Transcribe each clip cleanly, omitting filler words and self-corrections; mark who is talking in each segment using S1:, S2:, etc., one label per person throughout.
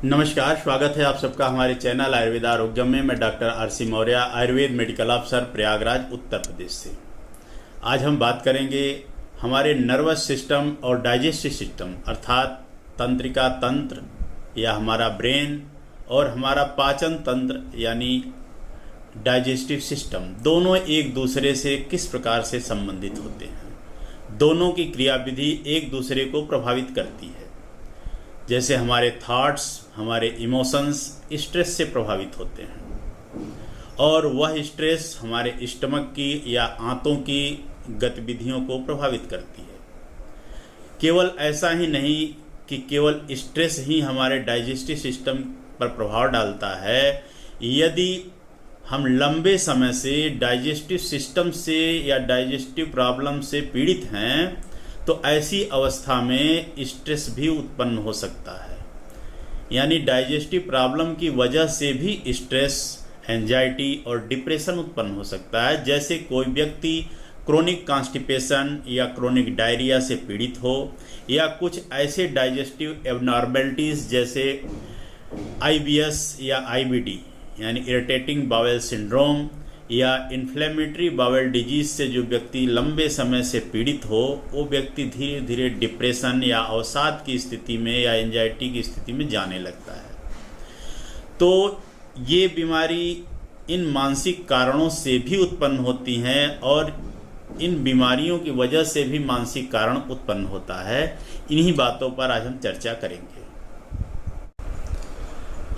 S1: नमस्कार, स्वागत है आप सबका हमारे चैनल आयुर्वेद आरोग्यम में। मैं doctor RC. Maurya, Ayurveda medical officer, Prayagraj, Uttar Pradesh से। आज हम बात करेंगे हमारे नर्वस सिस्टम और डाइजेस्टिव सिस्टम अर्थात तंत्रिका तंत्र या हमारा ब्रेन और हमारा पाचन तंत्र यानी डाइजेस्टिव सिस्टम, दोनों एक दूसरे से किस प्रकार से संबंधित होते हैं। दोनों की क्रियाविधि एक दूसरे को प्रभावित करती है। जैसे हमारे थॉट्स, हमारे इमोशंस स्ट्रेस से प्रभावित होते हैं और वह स्ट्रेस हमारे स्टमक की या आंतों की गतिविधियों को प्रभावित करती है। केवल ऐसा ही नहीं कि केवल स्ट्रेस ही हमारे डाइजेस्टिव सिस्टम पर प्रभाव डालता है। यदि हम लंबे समय से डाइजेस्टिव सिस्टम से या डाइजेस्टिव प्रॉब्लम से पीड़ित हैं तो ऐसी अवस्था में स्ट्रेस भी उत्पन्न हो सकता है। यानी डाइजेस्टिव प्रॉब्लम की वजह से भी स्ट्रेस, एंजाइटी और डिप्रेशन उत्पन्न हो सकता है। जैसे कोई व्यक्ति क्रोनिक कॉन्स्टिपेशन या क्रोनिक डायरिया से पीड़ित हो या कुछ ऐसे डाइजेस्टिव एबनॉर्मेलिटीज जैसे IBS या IBD यानी इरिटेटिंग बाउल सिंड्रोम या इन्फ्लेमेटरी बाउल डिजीज से जो व्यक्ति लंबे समय से पीड़ित हो, वो व्यक्ति धीरे धीरे डिप्रेशन या अवसाद की स्थिति में या एंजाइटी की स्थिति में जाने लगता है। तो ये बीमारी इन मानसिक कारणों से भी उत्पन्न होती हैं और इन बीमारियों की वजह से भी मानसिक कारण उत्पन्न होता है। इन्हीं बातों पर आज हम चर्चा करेंगे।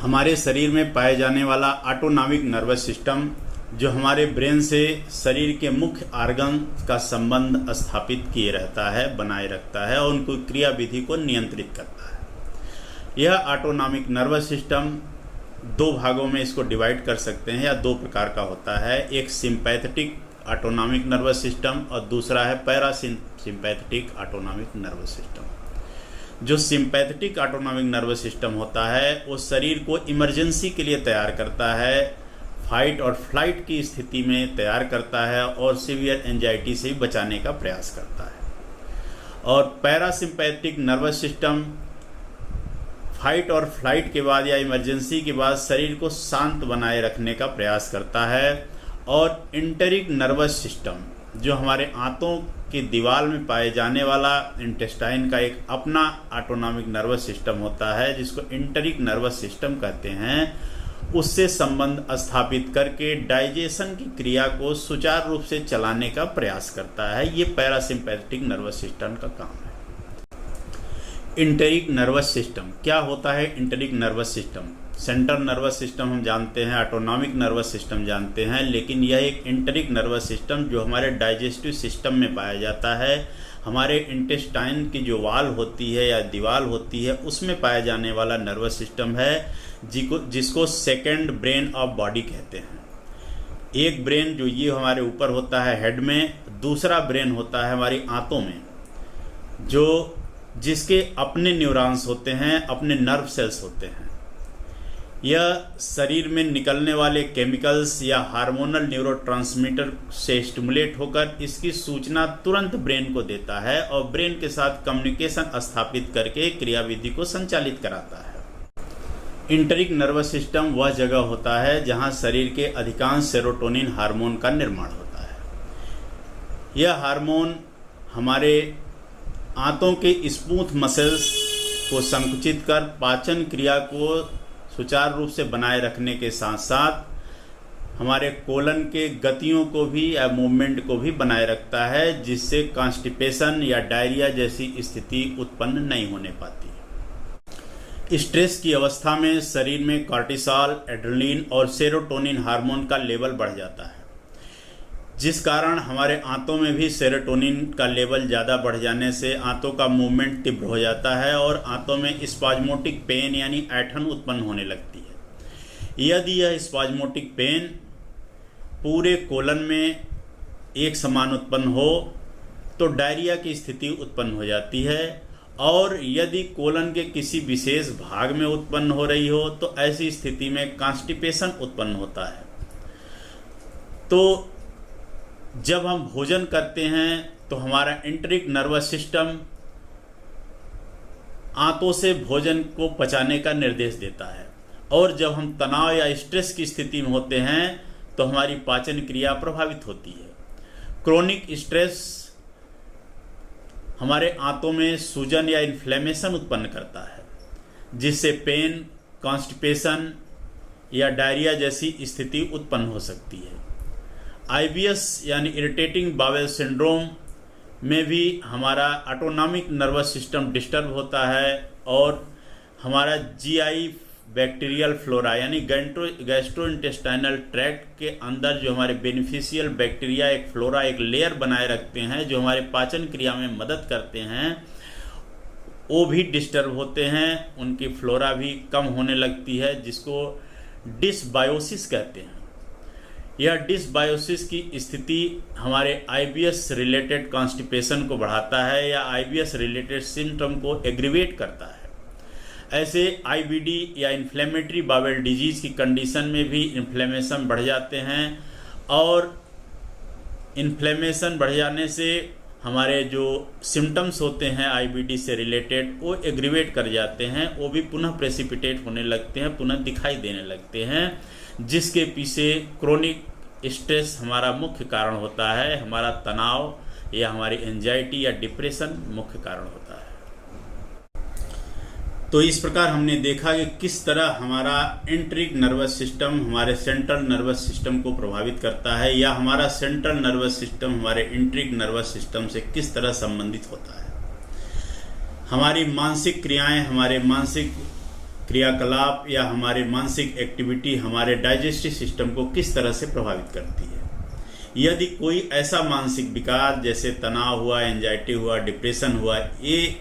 S1: हमारे शरीर में पाए जाने वाला ऑटोनॉमिक नर्वस सिस्टम जो हमारे ब्रेन से शरीर के मुख्य ऑर्गन का संबंध स्थापित किए रहता है, बनाए रखता है और उनको क्रियाविधि को नियंत्रित करता है। यह ऑटोनॉमिक नर्वस सिस्टम दो भागों में इसको डिवाइड कर सकते हैं या दो प्रकार का होता है। एक सिंपैथेटिक ऑटोनॉमिक नर्वस सिस्टम और दूसरा है पैरासिम्पैथेटिक ऑटोनॉमिक नर्वस सिस्टम। जो सिंपैथेटिक ऑटोनॉमिक नर्वस सिस्टम होता है वो शरीर को इमरजेंसी के लिए तैयार करता है, फाइट और फ्लाइट की स्थिति में तैयार करता है और सीवियर एंजाइटी से बचाने का प्रयास करता है। और पैरासिम्पैथिक नर्वस सिस्टम फाइट और फ्लाइट के बाद या इमरजेंसी के बाद शरीर को शांत बनाए रखने का प्रयास करता है। और इंटेरिक नर्वस सिस्टम जो हमारे आंतों की दीवार में पाए जाने वाला इंटेस्टाइन का एक अपना ऑटोनॉमिक नर्वस सिस्टम होता है जिसको इंटेरिक नर्वस सिस्टम कहते हैं, उससे संबंध स्थापित करके डाइजेशन की क्रिया को सुचारू रूप से चलाने का प्रयास करता है। ये पैरासिम्पैथेटिक नर्वस सिस्टम का काम है। इंटेरिक नर्वस सिस्टम क्या होता है? Enteric nervous system, central nervous system हम जानते हैं, ऑटोनॉमिक नर्वस सिस्टम जानते हैं, लेकिन यह एक इंटेरिक नर्वस सिस्टम जो हमारे डाइजेस्टिव सिस्टम में पाया जाता है, हमारे इंटेस्टाइन की जो वाल होती है या दीवार होती है उसमें पाया जाने वाला नर्वस सिस्टम है जिसको सेकंड ब्रेन ऑफ बॉडी कहते हैं। एक ब्रेन जो ये हमारे ऊपर होता है हेड में, दूसरा ब्रेन होता है हमारी आंतों में जो जिसके अपने न्यूरॉन्स होते हैं, अपने नर्व सेल्स होते हैं। यह शरीर में निकलने वाले केमिकल्स या हार्मोनल न्यूरोट्रांसमीटर से स्टिमुलेट होकर इसकी सूचना तुरंत ब्रेन को देता है और ब्रेन के साथ कम्युनिकेशन स्थापित करके क्रियाविधि को संचालित कराता है। इंटेरिक नर्वस सिस्टम वह जगह होता है जहां शरीर के अधिकांश सेरोटोनिन हार्मोन का निर्माण होता है। यह हार्मोन हमारे आंतों के स्मूथ मसल्स को संकुचित कर पाचन क्रिया को सुचारू रूप से बनाए रखने के साथ साथ हमारे कोलन के गतियों को भी या मूवमेंट को भी बनाए रखता है, जिससे कॉन्स्टिपेशन या डायरिया जैसी स्थिति उत्पन्न नहीं होने पाती। स्ट्रेस की अवस्था में शरीर में कॉर्टिसोल, एड्रेनलिन और सेरोटोनिन हार्मोन का लेवल बढ़ जाता है, जिस कारण हमारे आंतों में भी सेरोटोनिन का लेवल ज़्यादा बढ़ जाने से आंतों का मूवमेंट तीव्र हो जाता है और आंतों में स्पाज्मोटिक पेन यानी ऐंठन उत्पन्न होने लगती है। यदि यह स्पाज्मोटिक पेन पूरे कोलन में एक समान उत्पन्न हो तो डायरिया की स्थिति उत्पन्न हो जाती है और यदि कोलन के किसी विशेष भाग में उत्पन्न हो रही हो तो ऐसी स्थिति में कॉन्स्टिपेशन उत्पन्न होता है। तो जब हम भोजन करते हैं तो हमारा इंटेरिक नर्वस सिस्टम आंतों से भोजन को पचाने का निर्देश देता है। और जब हम तनाव या स्ट्रेस की स्थिति में होते हैं तो हमारी पाचन क्रिया प्रभावित होती है। क्रोनिक स्ट्रेस हमारे आंतों में सूजन या इन्फ्लेमेशन उत्पन्न करता है, जिससे पेन, कॉन्स्टिपेशन या डायरिया जैसी स्थिति उत्पन्न हो सकती है। IBS यानी इरिटेटिंग बावेल सिंड्रोम में भी हमारा ऑटोनॉमिक नर्वस सिस्टम डिस्टर्ब होता है और हमारा GI बैक्टीरियल फ्लोरा यानी गैस्ट्रोइंटेस्टाइनल ट्रैक्ट के अंदर जो हमारे बेनिफिशियल बैक्टीरिया एक फ्लोरा, एक लेयर बनाए रखते हैं जो हमारे पाचन क्रिया में मदद करते हैं, वो भी डिस्टर्ब होते हैं, उनकी फ्लोरा भी कम होने लगती है, जिसको डिसबायोसिस कहते हैं। यह डिसबायोसिस की स्थिति हमारे IBS रिलेटेड कॉन्स्टिपेशन को बढ़ाता है या IBS रिलेटेड सिम्टम को एग्रीवेट करता है। ऐसे IBD या इन्फ्लेमेटरी बावेल डिजीज की कंडीशन में भी इन्फ्लेमेशन बढ़ जाते हैं और इन्फ्लेमेशन बढ़ जाने से हमारे जो सिम्टम्स होते हैं IBD से रिलेटेड वो एग्रीवेट कर जाते हैं, वो भी पुनः प्रेसिपिटेट होने लगते हैं, पुनः दिखाई देने लगते हैं, जिसके पीछे क्रोनिक स्ट्रेस हमारा मुख्य कारण होता है। हमारा तनाव या हमारी एंजाइटी या डिप्रेशन मुख्य कारण होता है। तो इस प्रकार हमने देखा कि किस तरह हमारा एंट्रिक नर्वस सिस्टम हमारे सेंट्रल नर्वस सिस्टम को प्रभावित करता है या हमारा सेंट्रल नर्वस सिस्टम हमारे एंट्रिक नर्वस सिस्टम से किस तरह संबंधित होता है। हमारी मानसिक क्रियाएं, हमारे मानसिक क्रियाकलाप या हमारे मानसिक एक्टिविटी हमारे डाइजेस्टिव सिस्टम को किस तरह से प्रभावित करती है। यदि कोई ऐसा मानसिक विकार जैसे तनाव हुआ, एंजाइटी हुआ, डिप्रेशन हुआ, ये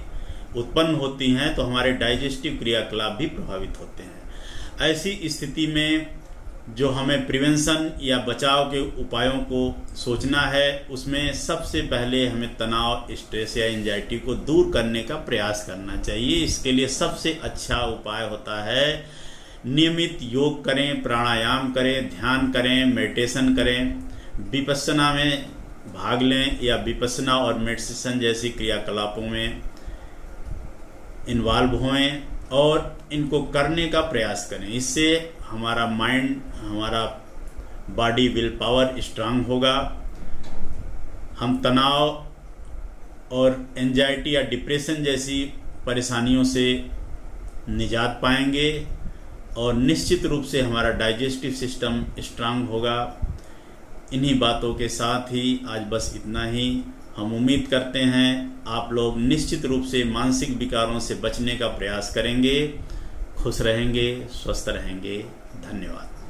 S1: उत्पन्न होती हैं तो हमारे डाइजेस्टिव क्रियाकलाप भी प्रभावित होते हैं। ऐसी स्थिति में जो हमें प्रिवेंशन या बचाव के उपायों को सोचना है, उसमें सबसे पहले हमें तनाव, स्ट्रेस या एंजाइटी को दूर करने का प्रयास करना चाहिए। इसके लिए सबसे अच्छा उपाय होता है नियमित योग करें, प्राणायाम करें, ध्यान करें, मेडिटेशन करें, विपस्सना में भाग लें या विपस्सना और मेडिटेशन जैसी क्रियाकलापों में इन्वॉल्व होएं और इनको करने का प्रयास करें। इससे हमारा माइंड, हमारा बॉडी विल पावर स्ट्रांग होगा। हम तनाव और एंजाइटी या डिप्रेशन जैसी परेशानियों से निजात पाएंगे और निश्चित रूप से हमारा डाइजेस्टिव सिस्टम स्ट्रांग होगा। इन्हीं बातों के साथ ही आज बस इतना ही। हम उम्मीद करते हैं आप लोग निश्चित रूप से मानसिक विकारों से बचने का प्रयास करेंगे। खुश रहेंगे, स्वस्थ रहेंगे। धन्यवाद।